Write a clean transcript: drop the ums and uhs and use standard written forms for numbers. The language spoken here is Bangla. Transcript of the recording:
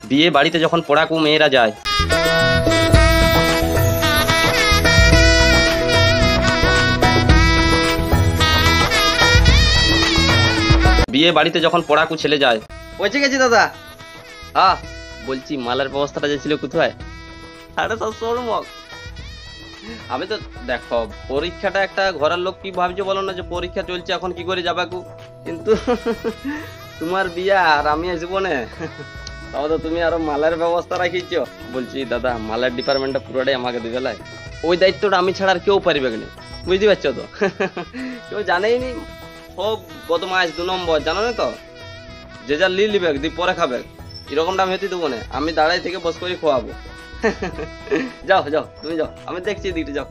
বিয়ে বাড়িতে যখন পড়াকু মেয়েরা যায়, বিয়ে বাড়িতে যখন পড়াকু ছেলে যায়। পৌঁছে গেছি দাদা। হ্যাঁ বলছি মালের ব্যবস্থাটা যে ছিল কোথায়? 750 মগ। আমি তো দেখো পরীক্ষাটা একটা ঘরের লোক কি ভাবছো বলো না, যে পরীক্ষা চলছে এখন কি করে যাবাকু, কিন্তু তোমার বিয়া আর আমি আসবো না, তাহলে তো তুমি আরো মালের ব্যবস্থা রাখিছ। বলছি দাদা মালের ডিপার্টমেন্টটা পুরোটাই আমাকে দিবে লাই, ওই দায়িত্বটা আমি ছাড়া আর কেউ পারিবে না, বুঝতে পারছো তো? কেউ জানেই নি, সব বদমাইশ 2 নম্বর, জানো না তো, যে যা লিবে দি পরে খাবে, এরকমটা আমি হতে দেবো না, আমি দাঁড়াই থেকে বস করে খাওয়াবো। যাও যাও তুমি যাও, আমি দেখছি এদিকে যাও।